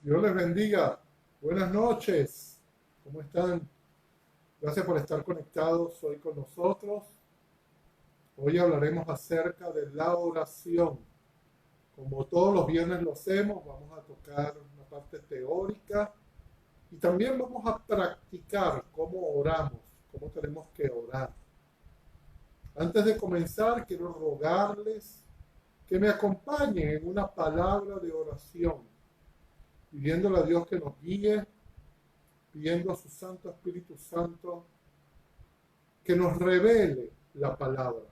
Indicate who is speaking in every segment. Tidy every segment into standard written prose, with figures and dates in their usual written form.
Speaker 1: Dios les bendiga. Buenas noches. ¿Cómo están? Gracias por estar conectados hoy con nosotros. Hoy hablaremos acerca de la oración. Como todos los viernes lo hacemos, vamos a tocar una parte teórica y también vamos a practicar cómo oramos, cómo tenemos que orar. Antes de comenzar, quiero rogarles que me acompañen en una palabra de oración, pidiéndole a Dios que nos guíe, pidiendo a su Santo Espíritu Santo que nos revele la palabra.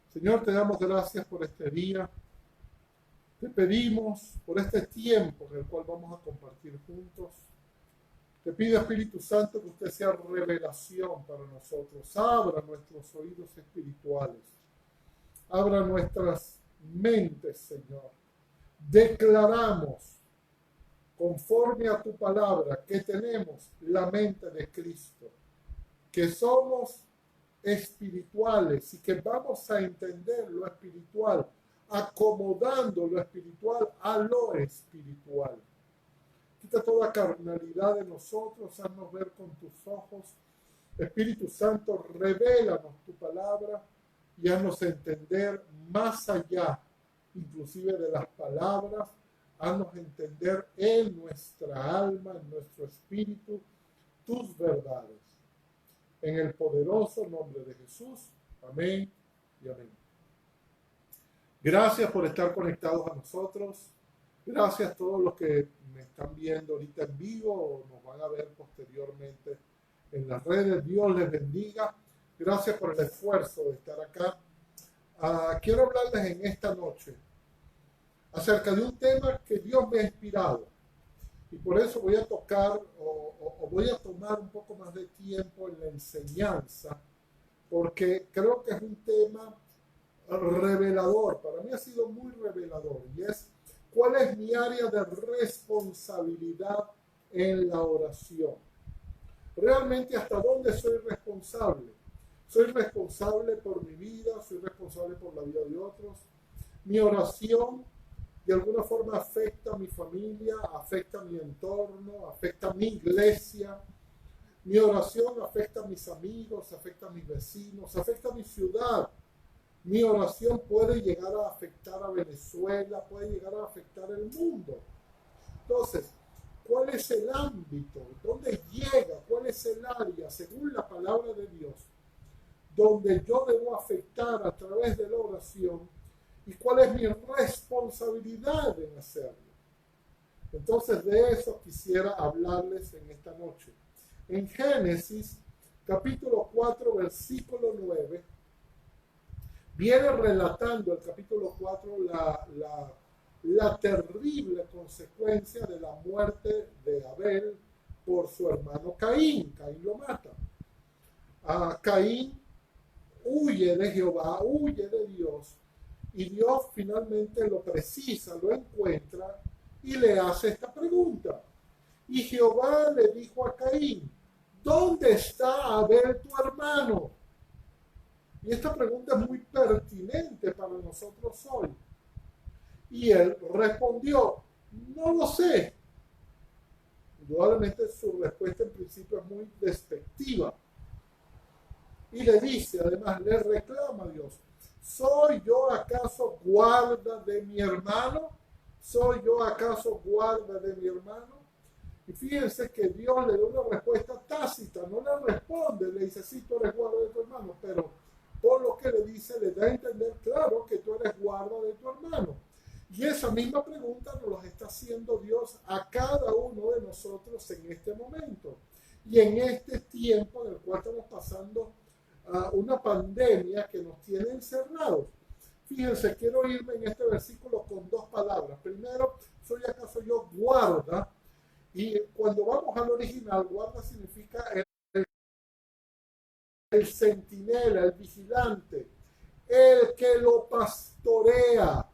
Speaker 1: Señor, te damos gracias por este día. Te pedimos por este tiempo en el cual vamos a compartir juntos. Te pido, Espíritu Santo, que usted sea revelación para nosotros. Abra nuestros oídos espirituales. Abra nuestras mentes, Señor. Declaramos, conforme a tu palabra, que tenemos la mente de Cristo, que somos espirituales y que vamos a entender lo espiritual, acomodando lo espiritual a lo espiritual. Quita toda carnalidad de nosotros, haznos ver con tus ojos. Espíritu Santo, revélanos tu palabra y haznos entender más allá, inclusive de las palabras, haznos entender en nuestra alma, en nuestro espíritu, tus verdades. En el poderoso nombre de Jesús. Amén y amén. Gracias por estar conectados a nosotros. Gracias a todos los que me están viendo ahorita en vivo o nos van a ver posteriormente en las redes. Dios les bendiga. Gracias por el esfuerzo de estar acá. Quiero hablarles en esta noche acerca de un tema que Dios me ha inspirado. Y por eso voy a tocar o voy a tomar un poco más de tiempo en la enseñanza, porque creo que es un tema revelador. Para mí ha sido muy revelador y es cuál es mi área de responsabilidad en la oración. Realmente, ¿hasta dónde soy responsable? Soy responsable por mi vida, soy responsable por la vida de otros. Mi oración de alguna forma afecta a mi familia, afecta a mi entorno, afecta a mi iglesia. Mi oración afecta a mis amigos, afecta a mis vecinos, afecta a mi ciudad. Mi oración puede llegar a afectar a Venezuela, puede llegar a afectar el mundo. Entonces, ¿cuál es el ámbito? ¿Dónde llega? ¿Cuál es el área, según la palabra de Dios, donde yo debo afectar a través de la oración? ¿Y cuál es mi responsabilidad en hacerlo? Entonces de eso quisiera hablarles en esta noche. En Génesis, capítulo 4, versículo 9, viene relatando el capítulo 4 la terrible consecuencia de la muerte de Abel por su hermano Caín. Caín lo mata. Caín huye de Jehová, huye de Dios. Y Dios finalmente lo precisa, lo encuentra y le hace esta pregunta. Y Jehová le dijo a Caín, ¿dónde está Abel tu hermano? Y esta pregunta es muy pertinente para nosotros hoy. Y él respondió, no lo sé. Indudablemente su respuesta en principio es muy despectiva. Y le dice, además, le reclama a Dios, ¿soy yo acaso guarda de mi hermano? ¿Soy yo acaso guarda de mi hermano? Y fíjense que Dios le da una respuesta tácita, no le responde, le dice, sí, tú eres guarda de tu hermano, pero por lo que le dice, le da a entender, claro, que tú eres guarda de tu hermano. Y esa misma pregunta nos la está haciendo Dios a cada uno de nosotros en este momento. Y en este tiempo en el cual estamos pasando una pandemia que nos tiene encerrados. Fíjense, quiero irme en este versículo con dos palabras. Primero, ¿soy acaso yo guarda? Y cuando vamos al original, guarda significa el centinela, el vigilante, el que lo pastorea.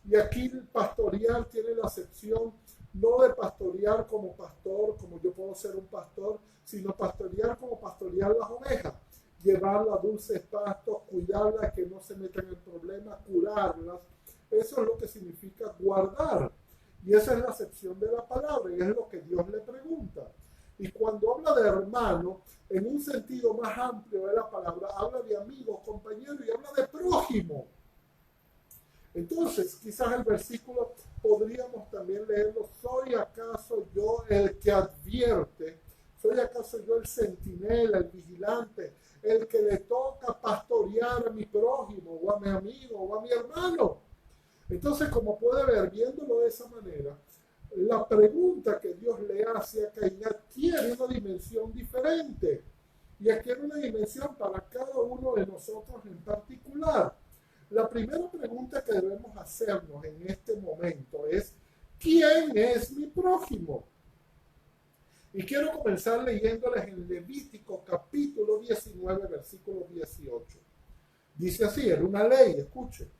Speaker 1: Y aquí el pastorear tiene la acepción no de pastorear como pastor, como yo puedo ser un pastor, sino pastorear como pastorear las ovejas. Llevarla a dulces pastos, cuidarlas, que no se metan en problemas, curarlas. Eso es lo que significa guardar. Y esa es la acepción de la palabra y es lo que Dios le pregunta. Y cuando habla de hermano, en un sentido más amplio de la palabra, habla de amigo, compañero y habla de prójimo. Entonces, quizás el versículo podríamos también leerlo: ¿soy acaso yo el que advierte? ¿Soy acaso yo el centinela, el vigilante, el que le toca pastorear a mi prójimo o a mi amigo o a mi hermano? Entonces, como puede ver, viéndolo de esa manera, la pregunta que Dios le hace a Caín adquiere una dimensión diferente y adquiere una dimensión para cada uno de nosotros en particular. La primera pregunta que debemos hacernos en este momento es: ¿quién es mi prójimo? Y quiero comenzar leyéndoles en Levítico capítulo 19, versículo 18. Dice así, era una ley, escuche: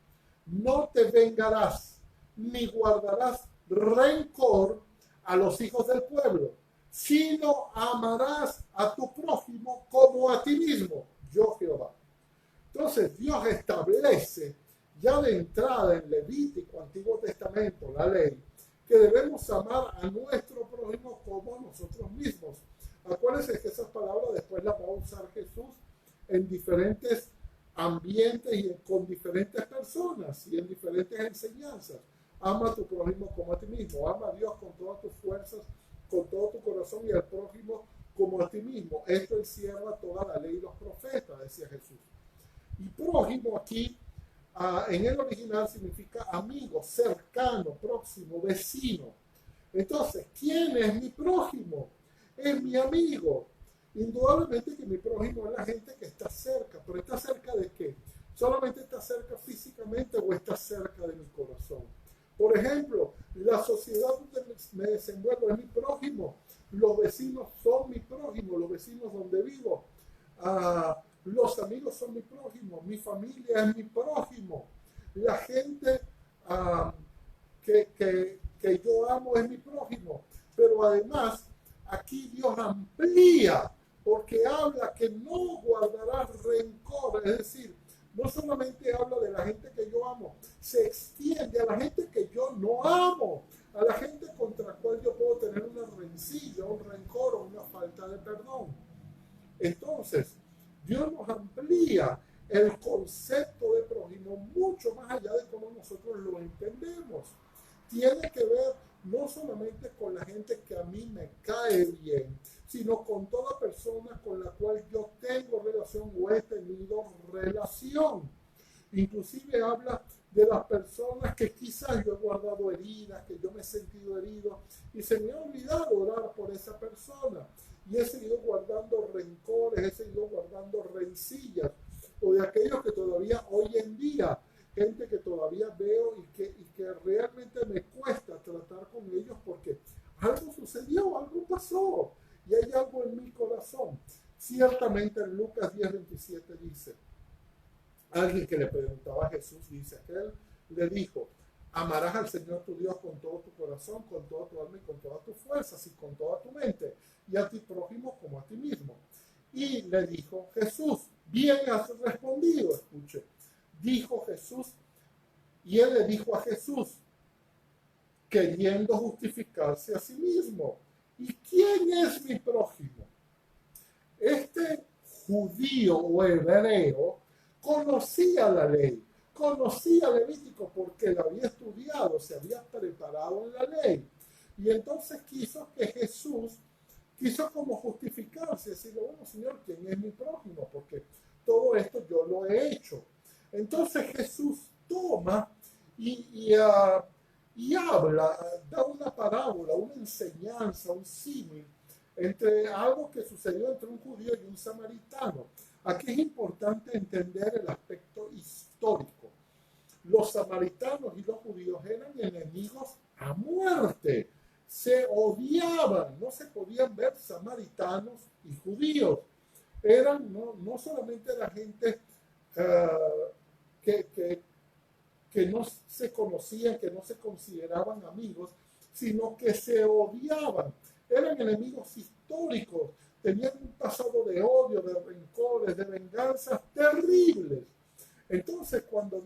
Speaker 1: no te vengarás ni guardarás rencor a los hijos del pueblo, sino amarás a tu prójimo como a ti mismo, yo Jehová. Entonces Dios establece ya de entrada en Levítico, Antiguo Testamento, la ley, que debemos amar a nuestro prójimo como a nosotros mismos. Acuérdense que esas palabras después las va a usar Jesús en diferentes ambientes y con diferentes personas y en diferentes enseñanzas. Ama a tu prójimo como a ti mismo. Ama a Dios con todas tus fuerzas, con todo tu corazón, y al prójimo como a ti mismo. Esto encierra toda la ley y los profetas, decía Jesús. Y prójimo aquí, en el original, significa amigo, cercano, próximo, vecino. Entonces, ¿quién es mi prójimo? Es mi amigo. Indudablemente que mi prójimo es la gente que está cerca, pero ¿está cerca de qué? ¿Solamente está cerca físicamente o está cerca de mi corazón? Por ejemplo, la sociedad donde me desenvuelvo es mi prójimo. Los vecinos son mi prójimo, los vecinos donde vivo. Los amigos son mi prójimo, mi familia es mi prójimo, la gente que yo amo es mi prójimo. Pero además, aquí Dios amplía, porque habla que no guardarás rencor, es decir, no solamente habla de la gente que yo amo, se extiende a la gente que yo no amo, a la gente contra la cual yo puedo tener una rencilla, un rencor o una falta de perdón. Entonces, Dios nos amplía el concepto de prójimo mucho más allá de cómo nosotros lo entendemos. Tiene que ver no solamente con la gente que a mí me cae bien, sino con toda persona con la cual yo tengo relación o he tenido relación. Inclusive habla de las personas que quizás yo he guardado heridas, que yo me he sentido herido y se me ha olvidado orar por esa persona. Y he seguido guardando rencores, he seguido guardando rencillas, o de aquellos que todavía hoy en día, gente que todavía veo y que realmente me cuesta tratar con ellos porque algo sucedió, algo pasó y hay algo en mi corazón. Ciertamente en Lucas 10:27 dice, alguien que le preguntaba a Jesús, dice que él le dijo: amarás al Señor tu Dios con todo tu corazón, con toda tu alma y con todas tus fuerzas y con toda tu mente, y a ti prójimo como a ti mismo. Y le dijo Jesús: bien has respondido. Escuche, dijo Jesús, y él le dijo a Jesús, queriendo justificarse a sí mismo: ¿y quién es mi prójimo? Este judío o hebreo conocía la ley, conocía Levítico porque la había estudiado, se había preparado en la ley. Y entonces quiso como justificarse, decirle: bueno, Señor, ¿quién es mi prójimo? Porque todo esto yo lo he hecho. Entonces Jesús toma y habla, da una parábola, una enseñanza, un símil entre algo que sucedió entre un judío y un samaritano. Aquí es importante entender el aspecto histórico. Los samaritanos y los judíos eran enemigos a muerte. Se odiaban, no se podían ver samaritanos y judíos. Eran no solamente la gente que no se conocían, que no se consideraban amigos, sino que se odiaban. Eran enemigos históricos, tenían un pasado de odio, de rencores, de venganzas terribles. Entonces, cuando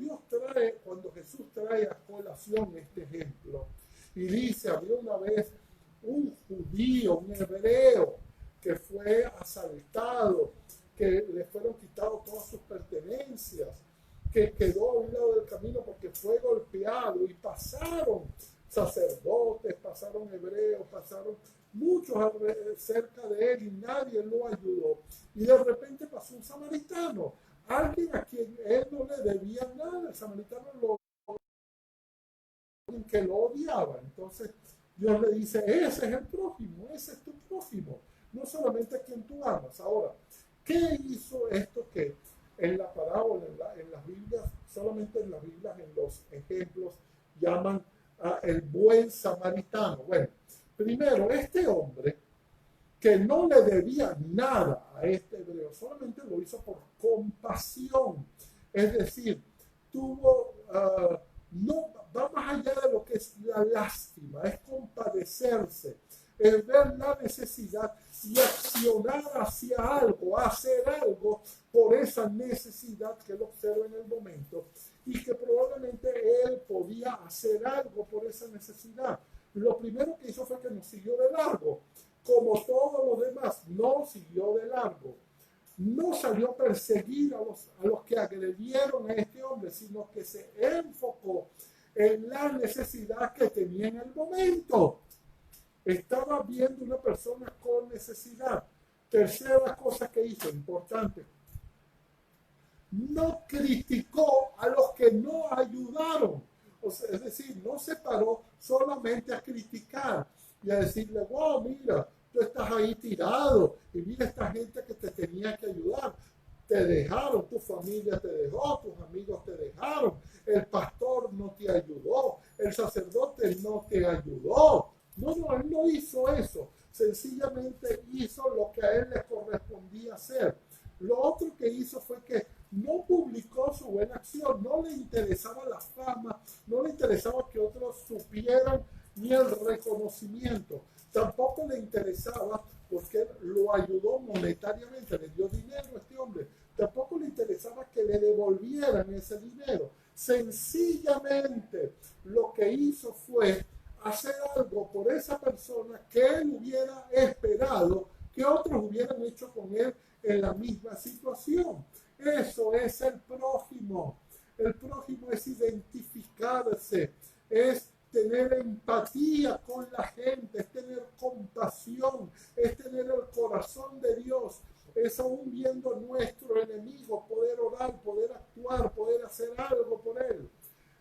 Speaker 1: Jesús trae a colación este ejemplo, Y dice, había una vez un judío, un hebreo, que fue asaltado, que le fueron quitados todas sus pertenencias, que quedó a un lado del camino porque fue golpeado, y pasaron sacerdotes, pasaron hebreos, pasaron muchos cerca de él y nadie lo ayudó. Y de repente pasó un samaritano, alguien a quien él no le debía nada. El samaritano que lo odiaba. Entonces Dios le dice, ese es el prójimo, ese es tu prójimo, no solamente a quien tú amas. Ahora, ¿qué hizo esto que en la parábola, en las Biblias, solamente en las Biblias, en los ejemplos, llaman a el buen samaritano? Bueno, primero, este hombre que no le debía nada a este hebreo, solamente lo hizo por compasión. Es decir, tuvo, no va más allá de lo que es la lástima, es compadecerse, es ver la necesidad y accionar hacia algo, hacer algo por esa necesidad que él observa en el momento, y que probablemente él podía hacer algo por esa necesidad. Lo primero que hizo fue que no siguió de largo. Como todos los demás, no siguió de largo. No salió a perseguir a los que agredieron a este hombre, sino que se enfocó en la necesidad que tenía en el momento. Estaba viendo una persona con necesidad. Tercera cosa que hizo, importante, no criticó a los que no ayudaron. O sea, es decir, no se paró solamente a criticar y a decirle, wow, mira, tú estás ahí tirado y mira esta gente que te tenía que ayudar. Te dejaron, tu familia te dejó, tus amigos te dejaron, el pastor no te ayudó, el sacerdote no te ayudó. No, él no hizo eso. Sencillamente hizo lo que a él le correspondía hacer. Lo otro que hizo fue que no publicó su buena acción, no le interesaba la fama, no le interesaba que otros supieran ni el reconocimiento. Tampoco le interesaba, porque lo ayudó monetariamente, le dio dinero a este hombre. Tampoco le interesaba que le devolvieran ese dinero. Sencillamente lo que hizo fue hacer algo por esa persona que él hubiera esperado que otros hubieran hecho con él en la misma situación. Eso es el prójimo. El prójimo es identificarse, es tener empatía con la gente, es tener compasión, es tener el corazón de Dios, es aún viendo a nuestro enemigo poder orar, poder actuar, poder hacer algo por él.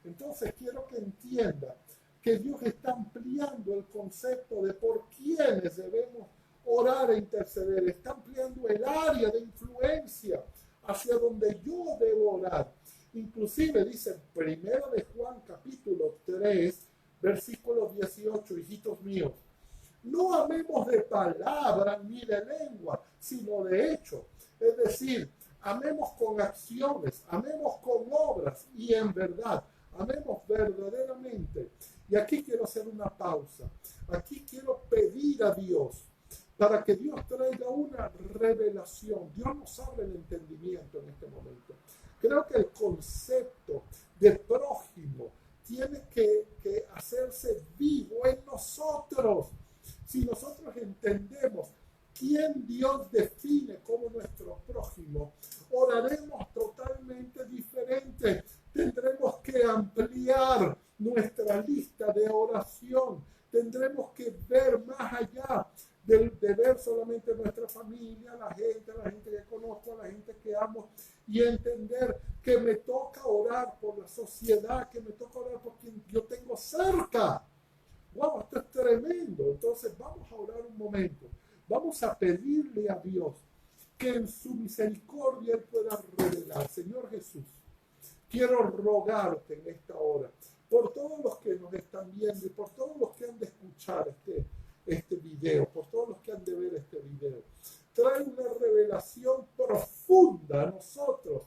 Speaker 1: Entonces quiero que entienda que Dios está ampliando el concepto de por quiénes debemos orar e interceder, está ampliando el área de influencia hacia donde yo debo orar. Inclusive dice Primera de Juan capítulo 3, versículo 18, hijitos míos, no amemos de palabra ni de lengua, sino de hecho. Es decir, amemos con acciones, amemos con obras y en verdad, amemos verdaderamente. Y aquí quiero hacer una pausa. Aquí quiero pedir a Dios para que Dios traiga una revelación. Dios nos abre el entendimiento en este momento. Creo que el concepto de prójimo tiene que hacerse vivo en nosotros. Si nosotros entendemos quién Dios define como nuestro prójimo, oraremos totalmente diferente. Tendremos que ampliar nuestra lista de oración. Tendremos que ver más allá de ver solamente nuestra familia, la gente que conozco, la gente que amo, y entender que me toca orar por la sociedad, que me toca orar por quien yo tengo cerca. Wow, esto es tremendo. Entonces vamos a orar un momento. Vamos a pedirle a Dios que en su misericordia Él pueda revelar. Señor Jesús, quiero rogarte en esta hora por todos los que nos están viendo y por todos los que han de escuchar este video, por todos los que han de ver este video. Trae una revelación profunda a nosotros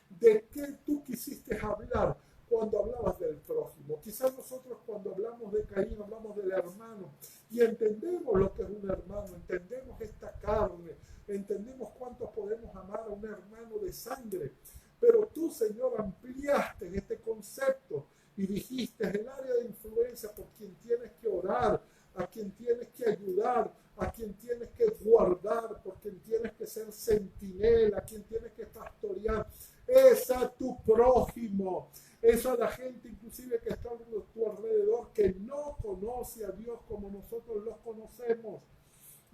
Speaker 1: de qué tú quisiste hablar cuando hablabas del prójimo. Quizás nosotros cuando hablamos de Caín hablamos del hermano y entendemos lo que es un hermano, entendemos esta carne, entendemos cuánto podemos amar a un hermano de sangre, pero tú, Señor, ampliaste este concepto y dijiste el área de influencia por quien tienes que orar, a quien tienes que ayudar, a quien tienes que guardar, por quien tienes que ser centinela, a quien tienes que pastorear. Es a tu prójimo, es a la gente inclusive que está a tu alrededor, que no conoce a Dios como nosotros los conocemos.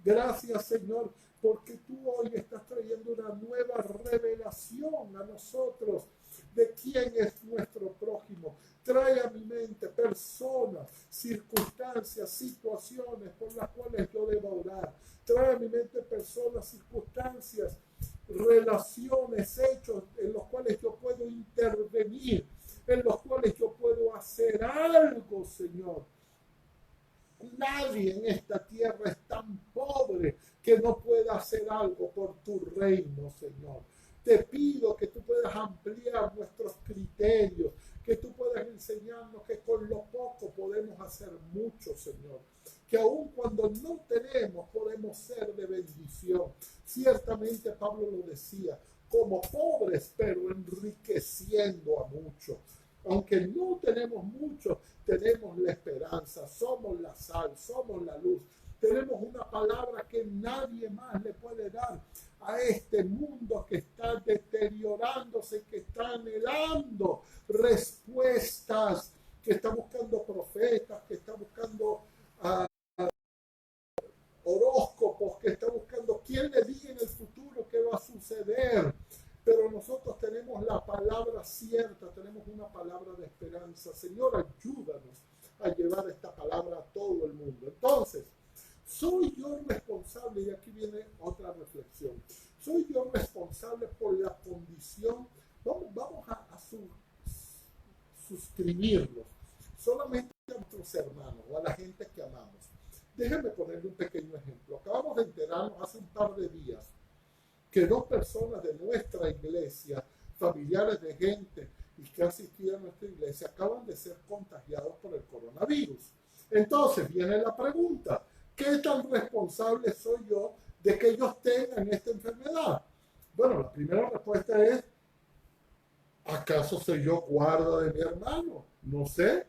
Speaker 1: Gracias, Señor, porque tú hoy estás trayendo una nueva revelación a nosotros de quién es nuestro prójimo. Trae a mi mente personas, circunstancias, situaciones por las cuales yo debo orar. Trae a mi mente personas, circunstancias, relaciones, hechos en los cuales yo puedo intervenir, en los cuales yo puedo hacer algo, Señor. Nadie en esta tierra es tan pobre que no pueda hacer algo por tu reino, Señor. Te pido que tú puedas ampliar nuestros criterios, que tú puedas enseñarnos que con lo poco podemos hacer mucho, Señor. Que aun cuando no tenemos, podemos ser de bendición. Ciertamente Pablo lo decía, como pobres, pero enriqueciendo a muchos. Aunque no tenemos mucho, tenemos la esperanza, somos la sal, somos la luz. Tenemos una palabra que nadie más le puede dar a este mundo que está deteriorándose, que está anhelando respuestas, que está buscando profetas, que está buscando horóscopos, que está buscando quién le diga en el futuro qué va a suceder. Pero nosotros tenemos la palabra cierta, tenemos una palabra de esperanza. Señor, ayúdanos a llevar esta palabra a todo el mundo. Entonces, ¿soy yo responsable? Y aquí viene otra reflexión. ¿Soy yo responsable por la condición? Vamos a suscribirnos solamente a nuestros hermanos o a la gente que amamos. Déjenme ponerle un pequeño ejemplo. Acabamos de enterarnos hace un par de días que 2 personas de nuestra iglesia, familiares de gente y que asistían a nuestra iglesia, acaban de ser contagiados por el coronavirus. Entonces viene la pregunta, ¿qué tan responsable soy yo de que ellos tengan esta enfermedad? Bueno, la primera respuesta es, ¿acaso soy yo guarda de mi hermano? No sé,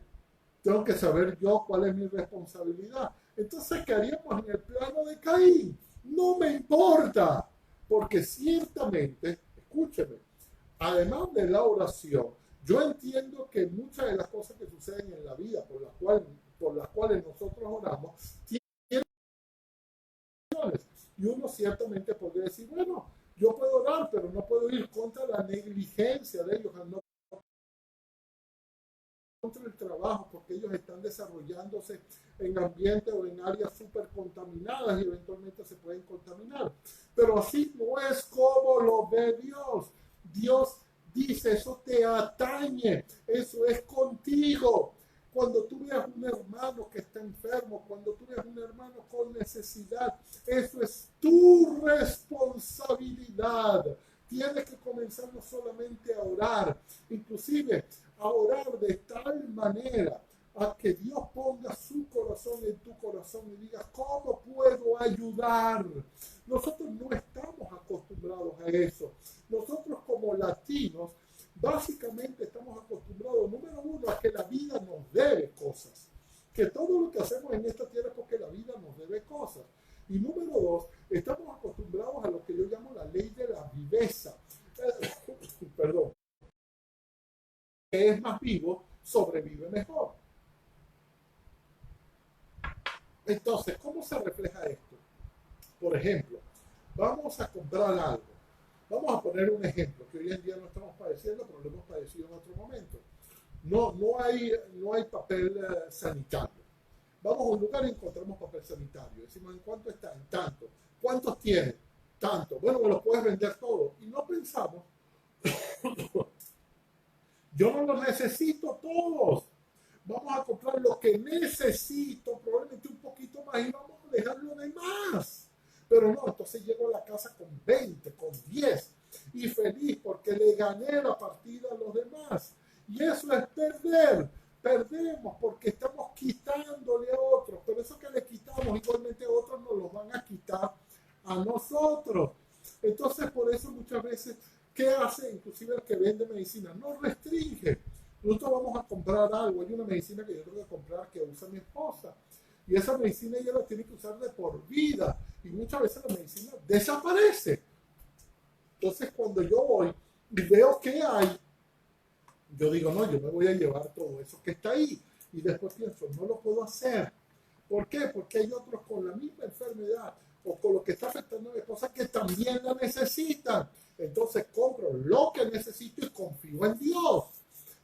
Speaker 1: tengo que saber yo cuál es mi responsabilidad. Entonces, ¿qué haríamos en el plano de Caín? No me importa. Porque ciertamente, escúcheme, además de la oración, yo entiendo que muchas de las cosas que suceden en la vida por las cuales nosotros oramos, tienen razones. Y uno ciertamente podría decir, bueno, yo puedo orar, pero no puedo ir contra la negligencia de ellos, no contra el trabajo, porque ellos están desarrollándose en ambientes o en áreas súper contaminadas y eventualmente se pueden contaminar. Pero así no es como lo ve Dios. Dios dice, eso te atañe, eso es contigo. Cuando tú veas un hermano que está enfermo, cuando tú veas un hermano con necesidad, eso es tu responsabilidad. Tienes que comenzar no solamente a orar, inclusive a orar de tal manera a que Dios ponga su corazón en tu corazón y diga, ¿cómo puedo ayudar? Nosotros no estamos acostumbrados a eso. Nosotros como latinos, básicamente estamos acostumbrados, número uno, a que la vida nos debe cosas. Que todo lo que hacemos en esta tierra es porque la vida nos debe cosas. Y número dos, estamos acostumbrados a lo que yo llamo la ley de la viveza. Perdón. Que es más vivo, sobrevive mejor. Entonces, ¿cómo se refleja esto? Por ejemplo, vamos a comprar algo. Vamos a poner un ejemplo que hoy en día no estamos padeciendo, pero lo hemos padecido en otro momento. No hay papel sanitario. Vamos a un lugar y encontramos papel sanitario. Decimos, ¿en cuánto está? En tanto. ¿Cuántos tiene? Tanto. Bueno, me los puedes vender todo. Y no pensamos, yo no los necesito todos. Vamos a comprar lo que necesito, probablemente un poquito más, y vamos a dejar lo demás. Pero no, entonces llego a la casa con 20, con 10, y feliz porque le gané la partida a los demás. Y eso es perder. Perdemos porque estamos quitándole a otros, pero eso que le quitamos, igualmente otros nos lo van a quitar a nosotros. Entonces, por eso muchas veces, ¿qué hace inclusive el que vende medicina? No restringe. nosotros vamos a comprar algo, hay una medicina que yo tengo que comprar que usa mi esposa, y esa medicina ella la tiene que usar de por vida, y muchas veces la medicina desaparece. Entonces cuando yo voy y veo que hay, yo digo, no, yo me voy a llevar todo eso que está ahí, y después pienso, no lo puedo hacer. ¿Por qué? Porque hay otros con la misma enfermedad o con lo que está afectando a mi esposa que también la necesitan. Entonces compro lo que necesito y confío en Dios.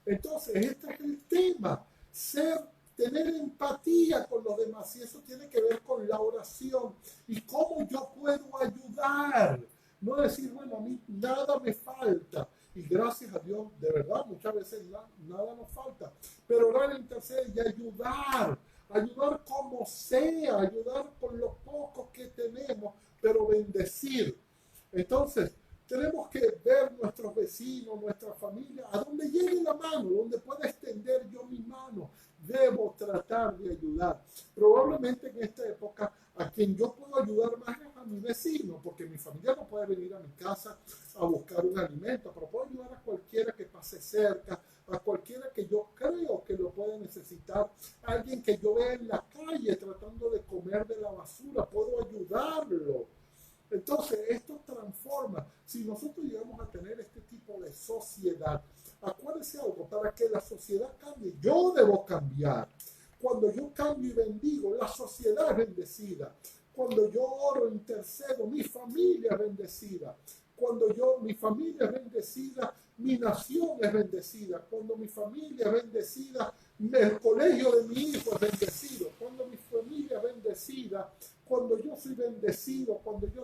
Speaker 1: Entonces, este es el tema. Tener empatía con los demás. Y eso tiene que ver con la oración. Y cómo yo puedo ayudar. No decir, bueno, a mí nada me falta. Y gracias a Dios, de verdad, muchas veces nada nos falta. Pero orar, interceder y ayudar. Ayudar como sea. Ayudar con lo poco que tenemos. Pero bendecir. Entonces, tenemos que ver nuestros vecinos, nuestra familia, a donde llegue la mano, donde pueda extender yo mi mano. Debo tratar de ayudar. Probablemente en esta época a quien yo puedo ayudar más es a mi vecino, porque mi familia no puede venir a mi casa a buscar un alimento, pero puedo ayudar a cualquiera que pase cerca, a cualquiera que yo creo que lo puede necesitar, a alguien que yo vea en la calle tratando de comer de la basura, puedo ayudarlo. Entonces, esto transforma. Si nosotros llegamos a tener este tipo de sociedad, acuérdense algo, para que la sociedad cambie, yo debo cambiar. Cuando yo cambio y bendigo, la sociedad es bendecida. Cuando yo oro, intercedo, mi familia es bendecida. Cuando mi familia es bendecida, mi nación es bendecida. Cuando mi familia es bendecida, el colegio de mi hijo es bendecido. Cuando mi familia es bendecida, cuando yo soy bendecido, cuando yo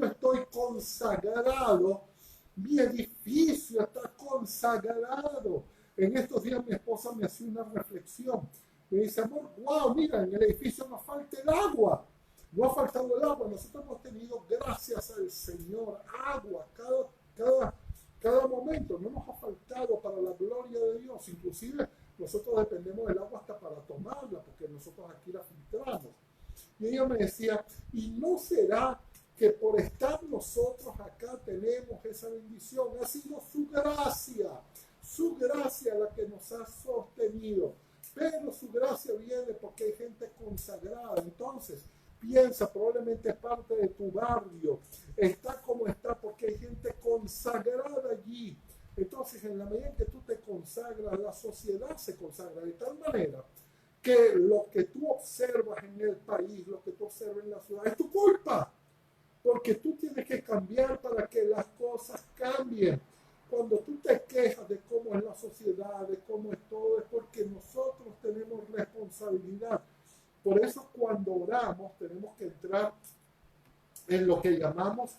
Speaker 1: estoy consagrado, mi edificio está consagrado. En estos días mi esposa me hacía una reflexión. Me dice, amor, wow, mira, en el edificio no falta el agua. No ha faltado el agua. Nosotros hemos tenido, gracias al Señor, agua cada momento. No nos ha faltado para la gloria de Dios. Inclusive nosotros dependemos del agua hasta para tomarla, porque nosotros aquí la filtramos. Y ella me decía, ¿y no será que por estar nosotros acá tenemos esa bendición? Ha sido su gracia la que nos ha sostenido. Pero su gracia viene porque hay gente consagrada. Entonces, piensa, probablemente es parte de tu barrio. Está como está porque hay gente consagrada allí. Entonces, en la medida en que tú te consagras, la sociedad se consagra de tal manera que lo que tú observas en el país, lo que tú observas en la ciudad, es tu culpa. Porque tú tienes que cambiar para que las cosas cambien. Cuando tú te quejas de cómo es la sociedad, de cómo es todo, es porque nosotros tenemos responsabilidad. Por eso cuando oramos tenemos que entrar en lo que llamamos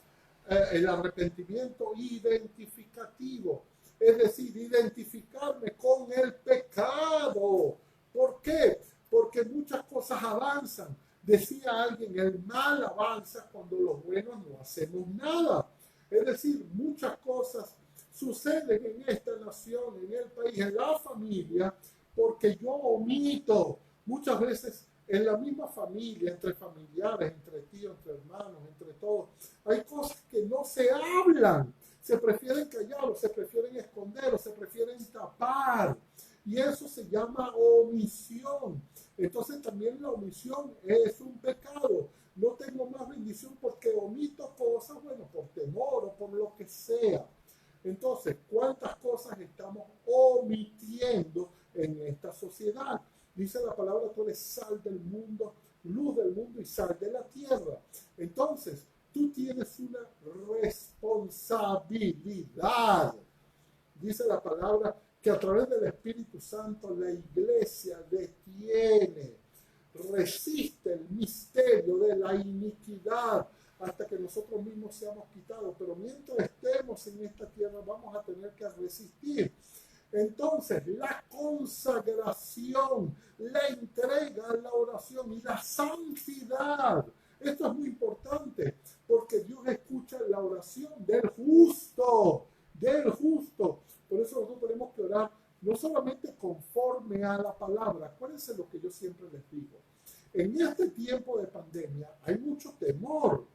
Speaker 1: el arrepentimiento identificativo. Es decir, identificarme con el pecado. ¿Por qué? Porque muchas cosas avanzan. Decía alguien, el mal avanza cuando los buenos no hacemos nada. Es decir, muchas cosas suceden en esta nación, en el país, en la familia, porque yo omito. Muchas veces en la misma familia, entre familiares, entre tíos, entre hermanos, entre todos, hay cosas que no se hablan. Se prefieren callar, o se prefieren esconder, o se prefieren tapar. Y eso se llama omisión. Entonces también la omisión es un pecado. No tengo más bendición porque omito cosas, bueno, por temor o por lo que sea. Entonces, ¿cuántas cosas estamos omitiendo en esta sociedad? Dice la palabra, tú eres sal del mundo, luz del mundo y sal de la tierra. Entonces, tú tienes una responsabilidad. Dice la palabra que a través del Espíritu Santo la iglesia detiene, resiste el misterio de la iniquidad hasta que nosotros mismos seamos quitados. Pero mientras estemos en esta tierra vamos a tener que resistir. Entonces, la consagración, la entrega, la oración y la santidad. Esto es muy importante porque Dios escucha la oración del justo, del justo. Por eso nosotros tenemos que orar no solamente conforme a la palabra. Acuérdense lo que yo siempre les digo. En este tiempo de pandemia hay mucho temor.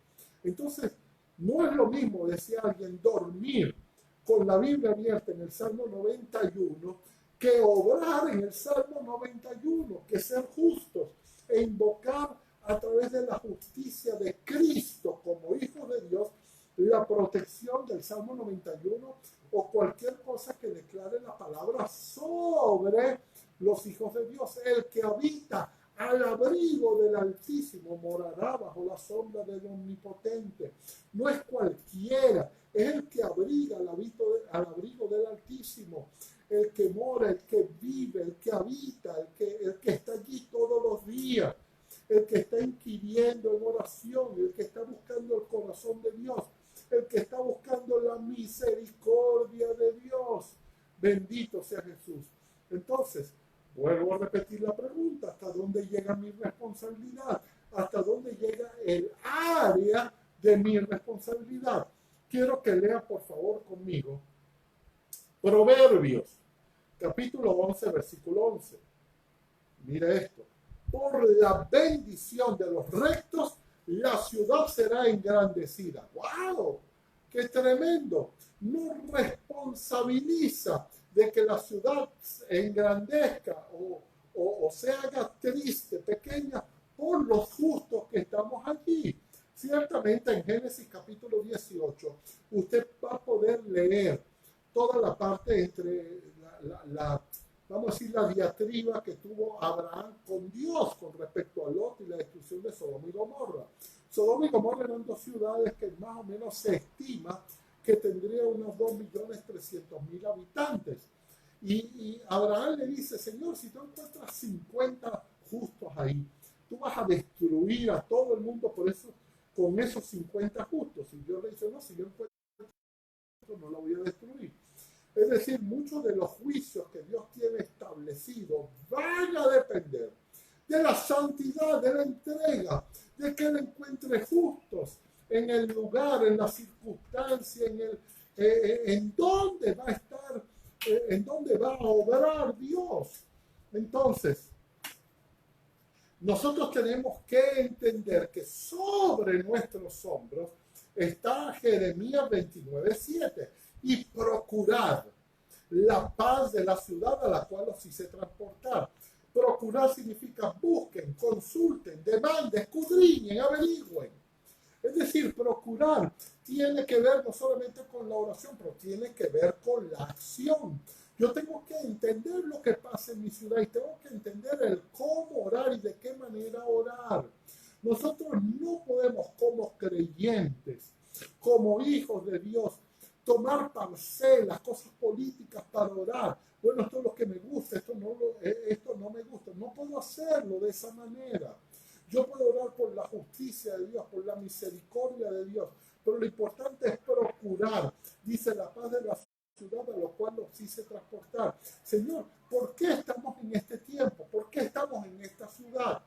Speaker 1: Entonces, no es lo mismo, decía alguien, dormir con la Biblia abierta en el Salmo 91 que obrar en el Salmo 91, que ser justos e invocar a través de la justicia de Cristo como hijos de Dios la protección del Salmo 91 o cualquier cosa que declare la palabra sobre los hijos de Dios. El que habita al abrigo del Altísimo morará bajo la sombra del Omnipotente. No es cualquiera, es el que abriga al abrigo del Altísimo, el que mora, el que vive, el que habita, el que está allí todos los días, el que está inquiriendo en oración, el que está buscando el corazón de Dios, el que está buscando la misericordia de Dios. Bendito sea Jesús. Entonces, vuelvo a repetir la pregunta: ¿hasta dónde llega mi responsabilidad? ¿Hasta dónde llega el área de mi responsabilidad? Quiero que lea por favor conmigo Proverbios, capítulo 11, versículo 11. Mira esto: por la bendición de los rectos, la ciudad será engrandecida. ¡Wow! ¡Qué tremendo! No responsabiliza de que la ciudad engrandezca o se haga triste, pequeña, por los justos que estamos allí. Ciertamente en Génesis capítulo 18 usted va a poder leer toda la parte entre vamos a decir, la diatriba que tuvo Abraham con Dios con respecto a Lot y la destrucción de Sodoma y Gomorra. Sodoma y Gomorra eran dos ciudades que más o menos se estima que tendría unos 2.300.000 habitantes. Y Abraham le dice: Señor, si tú encuentras 50 justos ahí, tú vas a destruir a todo el mundo por eso, con esos 50 justos. Y Dios le dice: no, si yo encuentro, no lo voy a destruir. Es decir, muchos de los juicios que Dios tiene establecidos van a depender de la santidad, de la entrega, de que Él encuentre justos en el lugar, en la circunstancia, en dónde va a estar, en dónde va a obrar Dios. Entonces, nosotros tenemos que entender que sobre nuestros hombros está Jeremías 29:7, y procurar la paz de la ciudad a la cual os hice transportar. Procurar significa busquen, consulten, demanden, escudriñen, averigüen. Es decir, procurar tiene que ver no solamente con la oración, pero tiene que ver con la acción. Yo tengo que entender lo que pasa en mi ciudad y tengo que entender el cómo orar y de qué manera orar. Nosotros no podemos, como creyentes, como hijos de Dios, tomar parcelas, cosas políticas para orar. Bueno, esto es lo que me gusta, esto no me gusta. No puedo hacerlo de esa manera. Yo puedo orar por la justicia de Dios, por la misericordia de Dios, pero lo importante es procurar, dice, la paz de la ciudad a lo cual los hice transportar. Señor, ¿por qué estamos en este tiempo? ¿Por qué estamos en esta ciudad?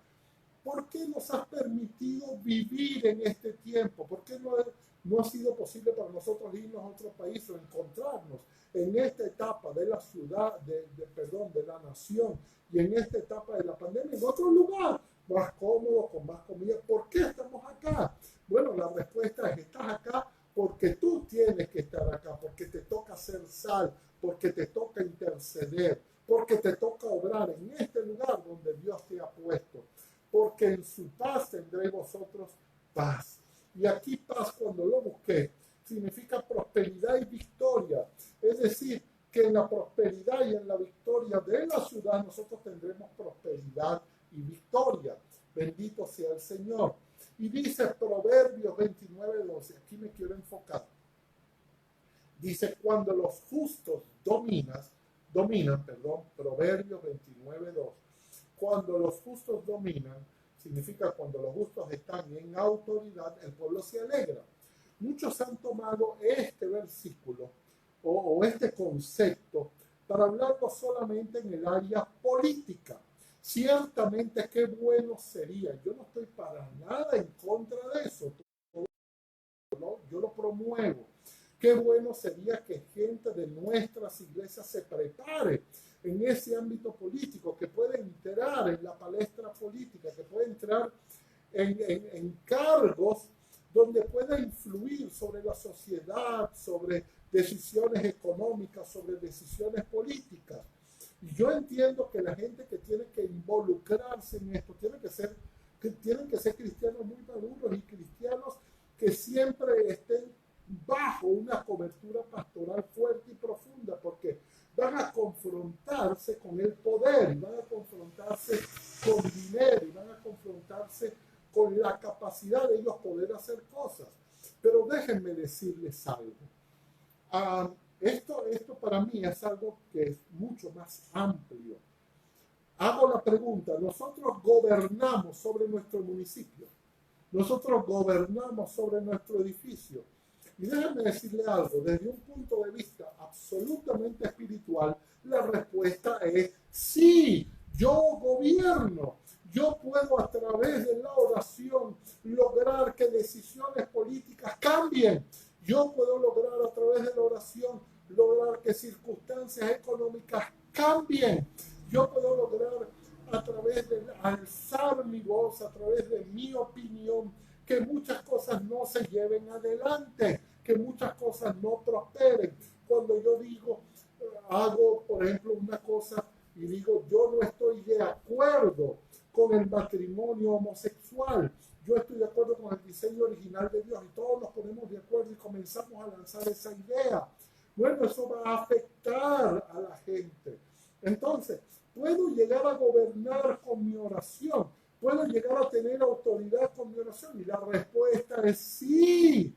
Speaker 1: ¿Por qué nos has permitido vivir en este tiempo? ¿Por qué no ha sido posible para nosotros irnos a otro país o encontrarnos en esta etapa de la ciudad, de la nación, y en esta etapa de la pandemia en otro lugar, más cómodo, con más comida? ¿Por qué estamos acá? Bueno, la respuesta es: estás acá porque tú tienes que estar acá, porque te toca ser sal, porque te toca interceder, porque te toca obrar en este lugar donde Dios te ha puesto. Porque en su paz tendréis vosotros paz. Y aquí paz, cuando lo busqué, significa prosperidad y victoria. Es decir, que en la prosperidad y en la victoria de la ciudad nosotros tendremos prosperidad y victoria. Bendito sea el Señor. Y dice Proverbios 29:12, aquí me quiero enfocar. Dice: cuando los justos dominan, Proverbios 29:2. Cuando los justos dominan, significa cuando los justos están en autoridad, el pueblo se alegra. Muchos han tomado este versículo o este concepto para hablarlo solamente en el área política. Ciertamente, qué bueno sería. Yo no estoy para nada en contra de eso. Yo lo promuevo. Qué bueno sería que gente de nuestras iglesias se prepare en ese ámbito político, que pueda entrar en la palestra política, que pueda entrar en cargos donde pueda influir sobre la sociedad, sobre decisiones económicas, sobre decisiones políticas. Y yo entiendo que la gente que tiene que involucrarse en esto, tienen que ser cristianos muy maduros y cristianos que siempre estén bajo una cobertura pastoral fuerte y profunda, porque van a confrontarse con el poder, van a confrontarse con dinero, y van a confrontarse con la capacidad de ellos poder hacer cosas. Pero déjenme decirles algo. Esto para mí es algo que es mucho más amplio. Hago la pregunta, nosotros gobernamos sobre nuestro municipio, nosotros gobernamos sobre nuestro edificio. Y déjenme decirle algo, desde un punto de vista absolutamente espiritual, la respuesta es sí, yo gobierno. Yo puedo a través de la oración lograr que decisiones políticas cambien. Yo puedo lograr a través de la oración lograr que circunstancias económicas cambien. Yo puedo lograr a través de alzar mi voz, a través de mi opinión, que muchas cosas no se lleven adelante, que muchas cosas no prosperen. Cuando yo digo, hago, por ejemplo, una cosa y digo, yo no estoy de acuerdo con el matrimonio homosexual, yo estoy de acuerdo con el diseño original de Dios, y todos nos ponemos de acuerdo y comenzamos a lanzar esa idea. Bueno, eso va a afectar a la gente. Entonces, puedo llegar a gobernar con mi oración, puedo llegar a tener autoridad con mi oración, y la respuesta es sí.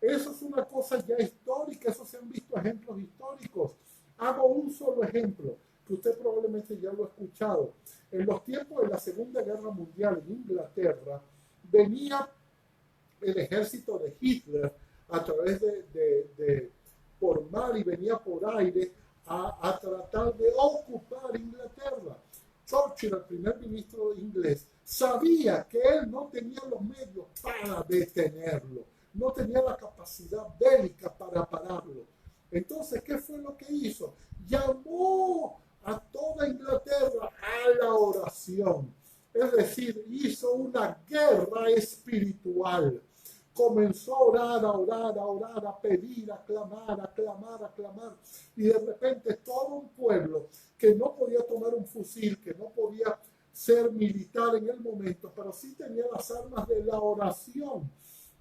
Speaker 1: Eso es una cosa ya histórica, eso se han visto ejemplos históricos. Hago un solo ejemplo, que usted probablemente ya lo ha escuchado. En los tiempos de la Segunda Guerra Mundial en Inglaterra, venía el ejército de Hitler a través por mar y venía por aire a tratar de ocupar Inglaterra. Churchill, el primer ministro inglés, sabía que él no tenía los medios para detenerlo, no tenía la capacidad bélica para pararlo. Entonces, ¿qué fue lo que hizo? Llamó a toda Inglaterra a la oración. Es decir, hizo una guerra espiritual. Comenzó a orar, a orar, a orar, a pedir, a clamar, a clamar, a clamar. Y de repente todo un pueblo que no podía tomar un fusil, que no podía ser militar en el momento, pero sí tenía las armas de la oración.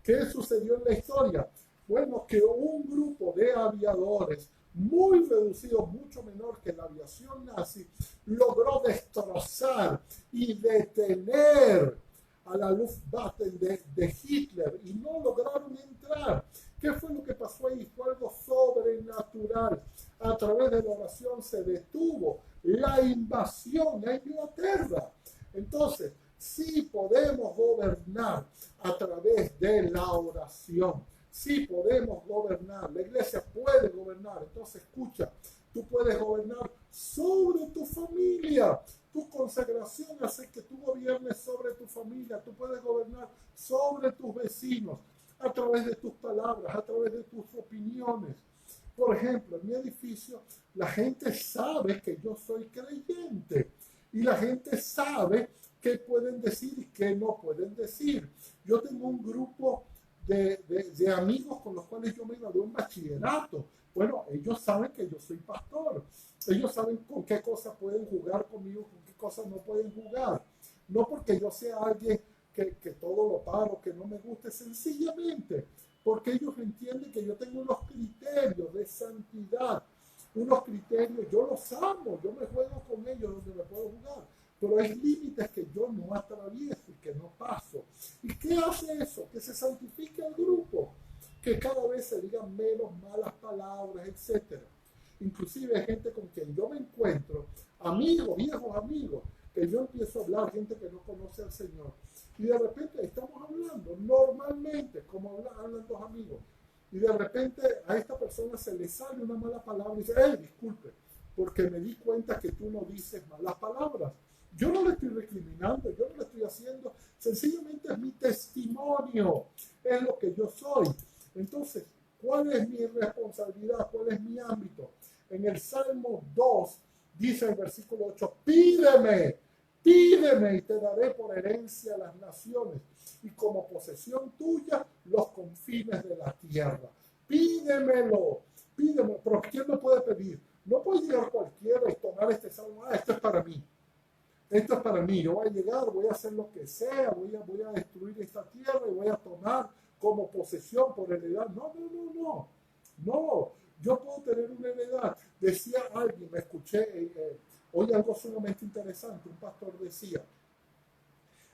Speaker 1: ¿Qué sucedió en la historia? Bueno, que un grupo de aviadores muy reducido, mucho menor que la aviación nazi, logró destrozar y detener a la Luftwaffe de Hitler y no lograron entrar. ¿Qué fue lo que pasó ahí? Fue algo sobrenatural. A través de la oración se detuvo la invasión a Inglaterra. Entonces, sí podemos gobernar a través de la oración. Sí podemos gobernar, la iglesia puede gobernar. Entonces escucha, tú puedes gobernar sobre tu familia. Tu consagración hace que tú gobiernes sobre tu familia. Tú puedes gobernar sobre tus vecinos a través de tus palabras, a través de tus opiniones. Por ejemplo, en mi edificio la gente sabe que yo soy creyente y la gente sabe qué pueden decir y qué no pueden decir. Yo tengo un grupo de amigos con los cuales yo me gradué en bachillerato. Bueno, ellos saben que yo soy pastor. Ellos saben con qué cosas pueden jugar conmigo, con qué cosas no pueden jugar. No porque yo sea alguien que todo lo paro, que no me guste, sencillamente porque ellos entienden que yo tengo unos criterios de santidad, unos criterios, yo los amo, yo me juego con ellos donde me puedo jugar, pero hay límites que yo no atravieso y que no paso. ¿Y qué hace eso? Que se santifique el grupo, que cada vez se digan menos malas palabras, etc. Inclusive hay gente con quien yo me encuentro, amigos, viejos amigos, que yo empiezo a hablar, gente que no conoce al Señor, y de repente estamos hablando normalmente, como hablan dos amigos, y de repente a esta persona se le sale una mala palabra y dice, hey, disculpe, porque me di cuenta que tú no dices malas palabras. Yo no le estoy recriminando, yo no le estoy haciendo, sencillamente es mi testimonio, es lo que yo soy. Entonces, ¿cuál es mi responsabilidad? ¿Cuál es mi ámbito? En el Salmo 2 dice el versículo 8, pídeme y te daré por herencia las naciones y como posesión tuya los confines de la tierra. Pídemelo, pero ¿quién lo puede pedir? No puede llegar cualquiera y tomar este salmo, esto es para mí. Esto es para mí, yo voy a llegar, voy a hacer lo que sea, voy a destruir esta tierra y voy a tomar como posesión por heredad. No, no, no, no. No, yo puedo tener una heredad. Decía alguien, me escuché hoy algo sumamente interesante, un pastor decía,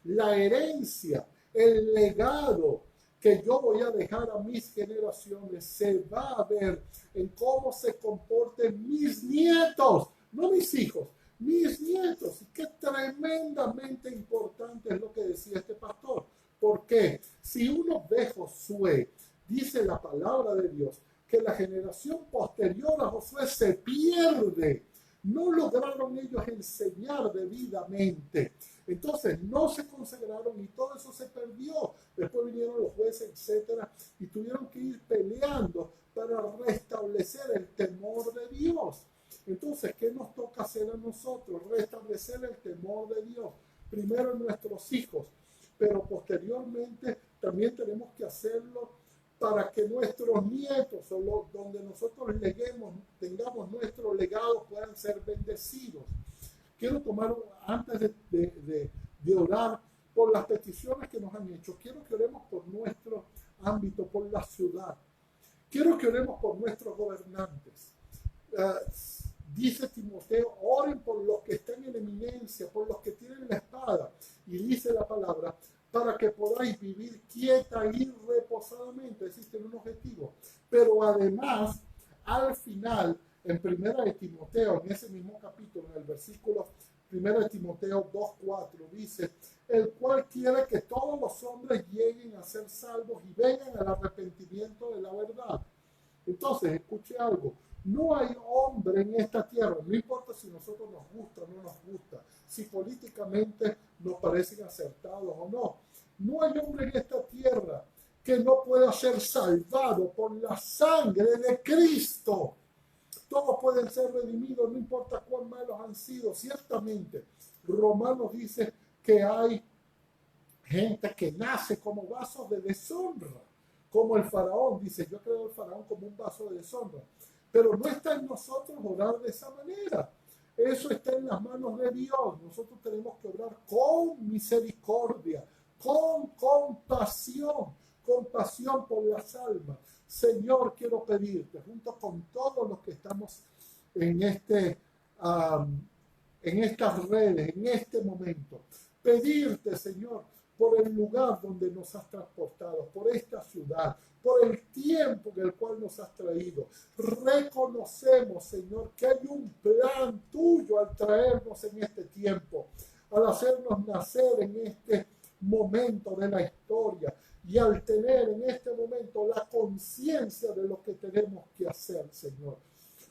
Speaker 1: la herencia, el legado que yo voy a dejar a mis generaciones se va a ver en cómo se comporten mis nietos, no mis hijos, mis nietos. Y qué tremendamente importante es lo que decía este pastor. Porque si uno ve Josué, dice la palabra de Dios, que la generación posterior a Josué se pierde. No lograron ellos enseñar debidamente. Entonces no se consagraron y todo eso se perdió. Después vinieron los jueces, etcétera, y tuvieron que ir peleando para restablecer el temor de Dios. Entonces, ¿qué nos toca hacer a nosotros? Restablecer el temor de Dios. Primero en nuestros hijos, pero posteriormente también tenemos que hacerlo para que nuestros nietos, o donde nosotros tengamos nuestro legado, puedan ser bendecidos. Quiero tomar, antes de orar por las peticiones que nos han hecho, quiero que oremos por nuestro ámbito, por la ciudad. Quiero que oremos por nuestros gobernantes. Dice Timoteo, oren por los que están en eminencia, por los que tienen la espada. Y dice la palabra, para que podáis vivir quieta y reposadamente. Existe un objetivo. Pero además, al final, en Primera de Timoteo, en ese mismo capítulo, en el versículo 1 de Timoteo 2:4, dice, el cual quiere que todos los hombres lleguen a ser salvos y vengan al arrepentimiento de la verdad. Entonces, escuche algo. No hay hombre en esta tierra, no importa si nosotros nos gusta o no nos gusta, si políticamente nos parecen acertados o no. No hay hombre en esta tierra que no pueda ser salvado por la sangre de Cristo. Todos pueden ser redimidos, no importa cuán malos han sido. Ciertamente, Romanos dice que hay gente que nace como vasos de deshonra, como el faraón. Dice, yo creo el faraón como un vaso de deshonra. Pero no está en nosotros orar de esa manera. Eso está en las manos de Dios. Nosotros tenemos que orar con misericordia, con compasión por las almas. Señor, quiero pedirte, junto con todos los que estamos en estas redes, en este momento, pedirte, Señor, por el lugar donde nos has transportado, por esta ciudad, por el tiempo en el cual nos has traído. Reconocemos, Señor, que hay un plan tuyo al traernos en este tiempo, al hacernos nacer en este momento de la historia y al tener en este momento la conciencia de lo que tenemos que hacer, Señor.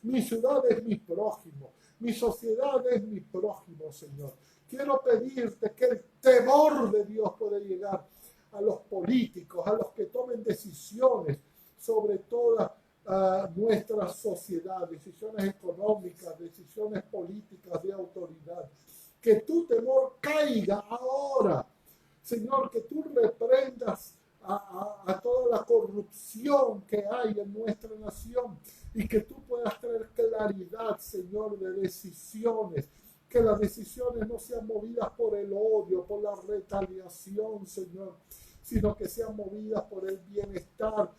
Speaker 1: Mi ciudad es mi prójimo, mi sociedad es mi prójimo, Señor. Quiero pedirte que el temor de Dios pueda llegar a los políticos, a los que tomen decisiones sobre toda nuestra sociedad, decisiones económicas, decisiones políticas de autoridad. Que tu temor caiga ahora, Señor, que tú reprendas a toda la corrupción que hay en nuestra nación y que tú puedas traer claridad, Señor, de decisiones. Que las decisiones no sean movidas por el odio, por la retaliación, Señor, sino que sean movidas por el bienestar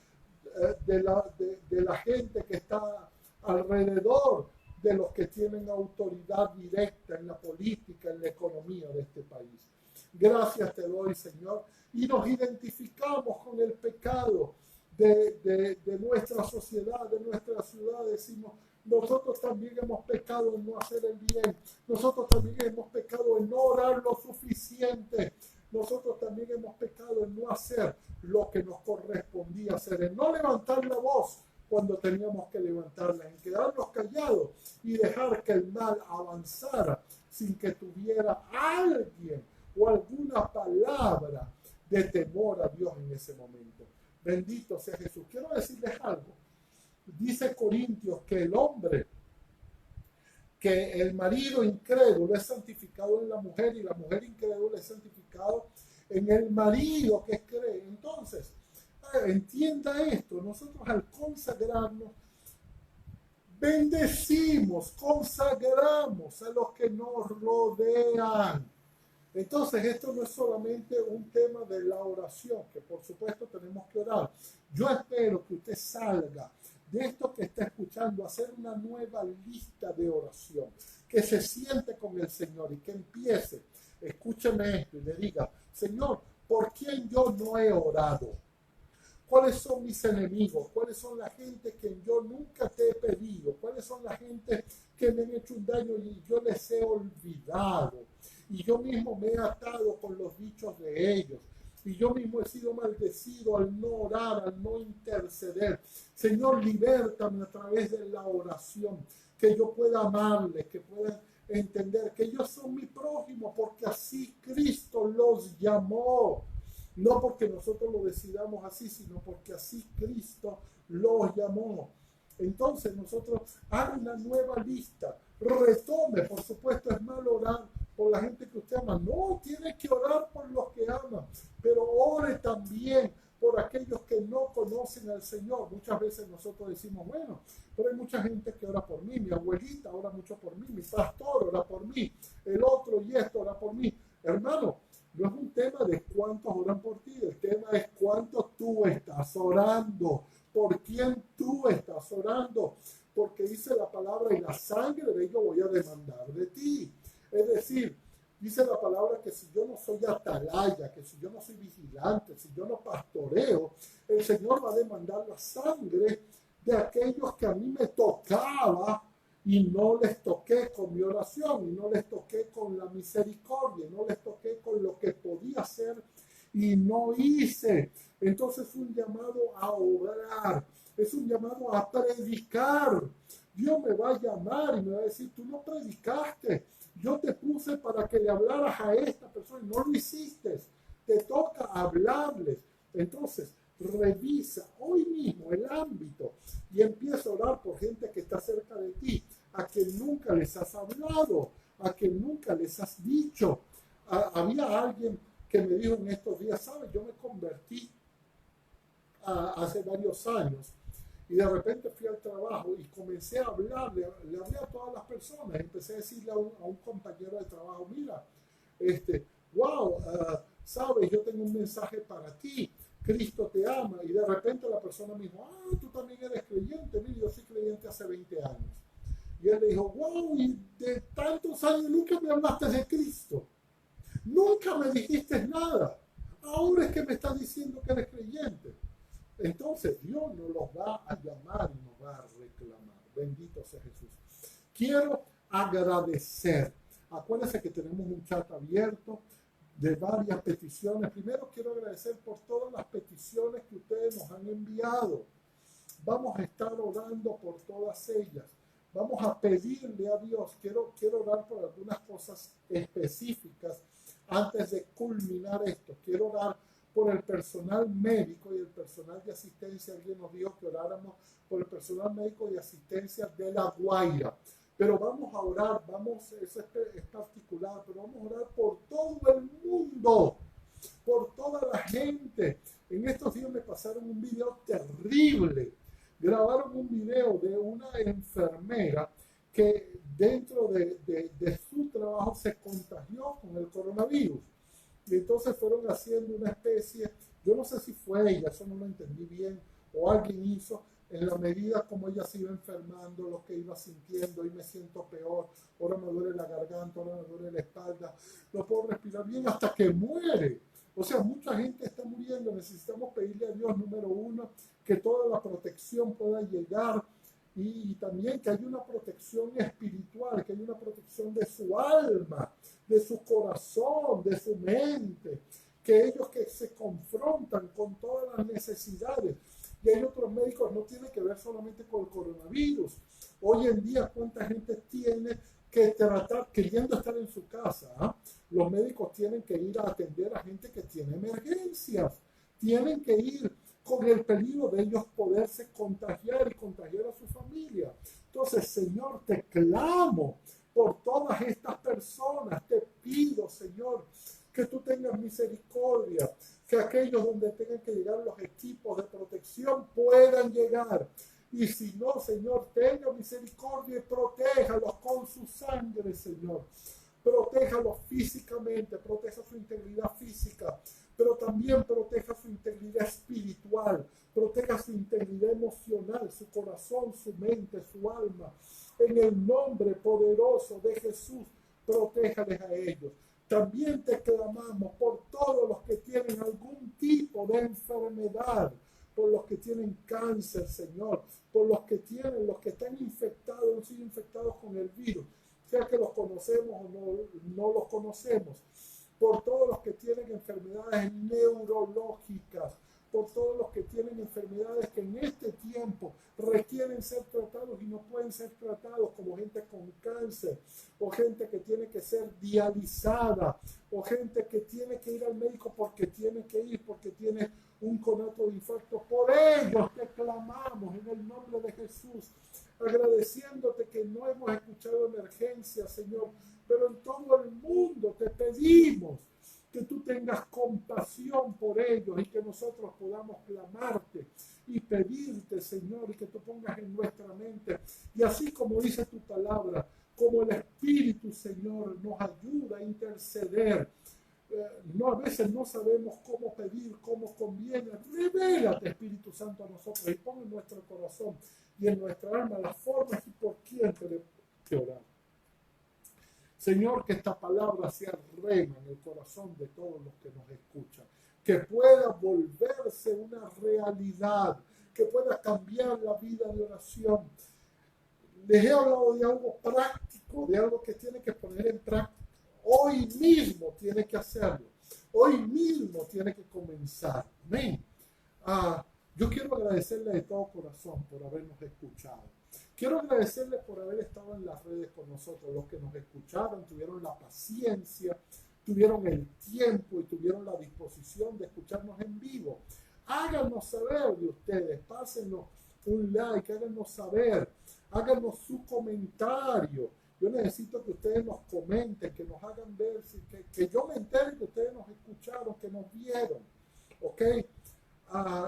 Speaker 1: de la gente que está alrededor de los que tienen autoridad directa en la política, en la economía de este país. Gracias te doy, Señor, y nos identificamos con el pecado de nuestra sociedad, de nuestra ciudad. Decimos, nosotros también hemos pecado en no hacer el bien. Nosotros también hemos pecado en no orar lo suficiente. Nosotros también hemos pecado en no hacer lo que nos correspondía hacer, en no levantar la voz cuando teníamos que levantarla, en quedarnos callados y dejar que el mal avanzara sin que tuviera alguien o alguna palabra de temor a Dios en ese momento. Bendito sea Jesús. Quiero decirles algo. Dice Corintios que el marido incrédulo es santificado en la mujer y la mujer incrédula es santificado en el marido que cree. Entonces, entienda esto, nosotros al consagrarnos bendecimos, consagramos a los que nos rodean. Entonces, esto no es solamente un tema de la oración, que por supuesto tenemos que orar. Yo espero que usted salga de esto que está escuchando, a hacer una nueva lista de oración, que se siente con el Señor y que empiece, escúcheme esto y le diga, Señor, ¿por quién yo no he orado? ¿Cuáles son mis enemigos? ¿Cuáles son la gente que yo nunca te he pedido? ¿Cuáles son la gente que me han hecho un daño y yo les he olvidado? Y yo mismo me he atado con los dichos de ellos. Y yo mismo he sido maldecido al no orar, al no interceder. Señor, libértame a través de la oración. Que yo pueda amarles, que puedan entender que ellos son mi prójimo, porque así Cristo los llamó. No porque nosotros lo decidamos así, sino porque así Cristo los llamó. Entonces nosotros haga una nueva lista, retome, por supuesto es malo orar por la gente que usted ama, no, tiene que orar por los que ama, pero ore también por aquellos que no conocen al Señor. Muchas veces nosotros decimos, bueno, pero hay mucha gente que ora por mí, mi abuelita ora mucho por mí, mi pastor ora por mí, el otro y esto ora por mí. Hermano, no es un tema de cuántos oran por ti, el tema es cuánto tú estás orando, por quién tú estás orando, porque dice la palabra, y la sangre de ellos voy a demandar de ti. Es decir, dice la palabra que si yo no soy atalaya, que si yo no soy vigilante, si yo no pastoreo, el Señor va a demandar la sangre de aquellos que a mí me tocaba y no les toqué con mi oración, y no les toqué con la misericordia, y no les toqué con lo que podía hacer y no hice. Entonces es un llamado a orar, es un llamado a predicar. Dios me va a llamar y me va a decir, tú no predicaste, yo te puse para que le hablaras a esta persona y no lo hiciste, te toca hablarles. Entonces, revisa hoy mismo el ámbito y empieza a orar por gente que está cerca de ti, a quien nunca les has hablado, a quien nunca les has dicho. Había alguien que me dijo en estos días, ¿sabes? Yo me convertí hace varios años y de repente fui al trabajo y comencé a hablar, le hablé a todas las personas, empecé a decirle a un compañero de trabajo, mira, wow, sabes, yo tengo un mensaje para ti, Cristo te ama, y de repente la persona me dijo, tú también eres creyente, mira, yo soy creyente hace 20 años. Y él le dijo, wow, y de tantos años nunca me hablaste de Cristo, nunca me dijiste nada, ahora es que me estás diciendo que eres creyente. Entonces Dios nos los va a llamar y nos va a reclamar. Bendito sea Jesús. Quiero agradecer. Acuérdense que tenemos un chat abierto de varias peticiones. Primero quiero agradecer por todas las peticiones que ustedes nos han enviado. Vamos a estar orando por todas ellas. Vamos a pedirle a Dios. Quiero orar por algunas cosas específicas antes de culminar esto. Quiero orar por el personal médico y el personal de asistencia. Alguien nos dijo que oráramos por el personal médico y asistencia de La Guaira. Pero vamos a orar, eso es particular, pero vamos a orar por todo el mundo, por toda la gente. En estos días me pasaron un video terrible. Grabaron un video de una enfermera que dentro de su trabajo se contagió con el coronavirus. Y entonces fueron haciendo una especie, yo no sé si fue ella, eso no lo entendí bien, o alguien hizo, en la medida como ella se iba enfermando, lo que iba sintiendo, y me siento peor, ahora me duele la garganta, ahora me duele la espalda, no puedo respirar bien hasta que muere. O sea, mucha gente está muriendo, necesitamos pedirle a Dios, número uno, que toda la protección pueda llegar y también que haya una protección espiritual, que haya una protección de su alma, de su corazón, de su mente, que ellos que se confrontan con todas las necesidades. Y hay otros médicos, no tiene que ver solamente con el coronavirus. Hoy en día, ¿cuánta gente tiene que tratar, queriendo estar en su casa? Los médicos tienen que ir a atender a gente que tiene emergencias, tienen que ir con el peligro de ellos poderse contagiar y contagiar a su familia. Entonces, Señor, te clamo por todas estas personas. Te pido, Señor, que tú tengas misericordia, que aquellos donde tengan que llegar los equipos de protección puedan llegar, Y si no, Señor, tenga misericordia y protéjalos con su sangre, Señor. Protéjalos físicamente, proteja su integridad física, pero también proteja su integridad espiritual, proteja su integridad emocional, su corazón, su mente, su alma. En el nombre poderoso de Jesús, protéjales a ellos. También te clamamos por todos los que tienen algún tipo de enfermedad, por los que tienen cáncer, Señor, por los que están infectados, han sido infectados con el virus, sea que los conocemos o no los conocemos, por todos los que tienen enfermedades neurológicas, por todos los que tienen enfermedades que en este tiempo requieren ser tratados y no pueden ser tratados, como gente con cáncer, o gente que tiene que ser dializada, o gente que tiene que ir al médico porque tiene que ir, porque tiene un conato de infarto. Por ellos te clamamos en el nombre de Jesús, agradeciéndote que no hemos escuchado emergencias, Señor, pero en todo el mundo te pedimos que tú tengas compasión por ellos y que nosotros podamos clamarte y pedirte, Señor, y que tú pongas en nuestra mente. Y así como dice tu palabra, como el Espíritu, Señor, nos ayuda a interceder. No, a veces no sabemos cómo pedir, cómo conviene. Revélate, Espíritu Santo, a nosotros y pon en nuestro corazón y en nuestra alma las formas y por quién tenemos que orar. Señor, que esta palabra sea rema en el corazón de todos los que nos escuchan, que pueda volverse una realidad, que pueda cambiar la vida de oración. Les he hablado de algo práctico, de algo que tiene que poner en práctica. Hoy mismo tiene que hacerlo. Hoy mismo tiene que comenzar. Amén. Yo quiero agradecerle de todo corazón por habernos escuchado. Quiero agradecerle por haber estado en las redes con nosotros. Los que nos escucharon tuvieron la paciencia, tuvieron el tiempo y tuvieron la disposición de escucharnos en vivo. Háganos saber de ustedes, pásennos un like, háganos saber, háganos su comentario. Yo necesito que ustedes nos comenten, que nos hagan ver, que yo me entere que ustedes nos escucharon, que nos vieron. ¿Ok?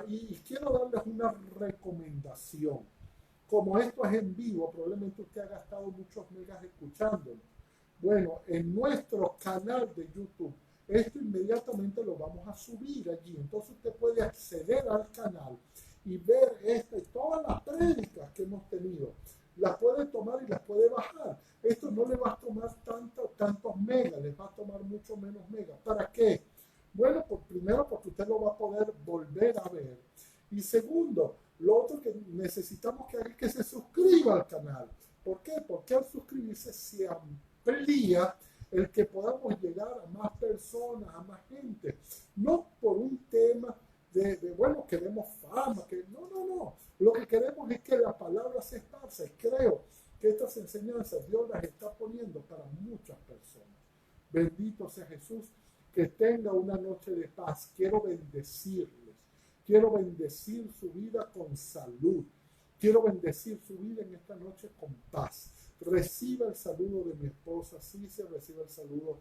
Speaker 1: Y quiero darles una recomendación. Como esto es en vivo, probablemente usted ha gastado muchos megas escuchándonos. Bueno, en nuestro canal de YouTube, esto inmediatamente lo vamos a subir allí. Entonces usted puede acceder al canal y ver esta y todas las prédicas que hemos tenido. Las puede tomar y las puede bajar. Esto no le va a tomar tantos megas, les va a tomar mucho menos megas. ¿Para qué? Bueno, primero porque usted lo va a poder volver a ver. Y segundo, lo otro que necesitamos que haga es que se suscriba al canal. ¿Por qué? Porque al suscribirse se amplía el que podamos llegar a más personas, a más gente. No por un tema bueno, queremos fama, no. Lo que queremos es que la palabra se esparza. Y creo que estas enseñanzas Dios las está poniendo para muchas personas. Bendito sea Jesús. Que tenga una noche de paz. Quiero bendecirles. Quiero bendecir su vida con salud. Quiero bendecir su vida en esta noche con paz. Reciba el saludo de mi esposa Cicia, reciba el saludo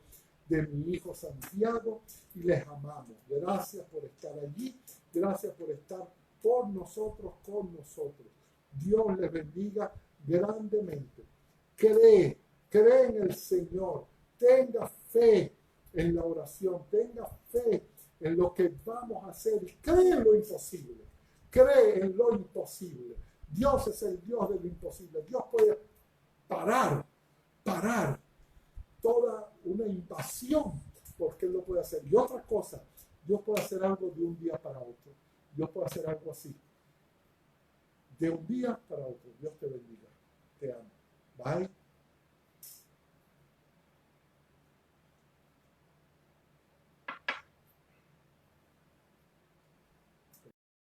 Speaker 1: de mi hijo Santiago y les amamos. Gracias por estar allí. Gracias por estar por nosotros, con nosotros. Dios les bendiga grandemente. Cree en el Señor. Tenga fe en la oración. Tenga fe en lo que vamos a hacer y cree en lo imposible. Cree en lo imposible. Dios es el Dios de lo imposible. Dios puede parar toda una invasión porque Él lo puede hacer. Y otra cosa, Dios puede hacer algo de un día para otro. Dios puede hacer algo así. De un día para otro. Dios te bendiga. Te amo. Bye.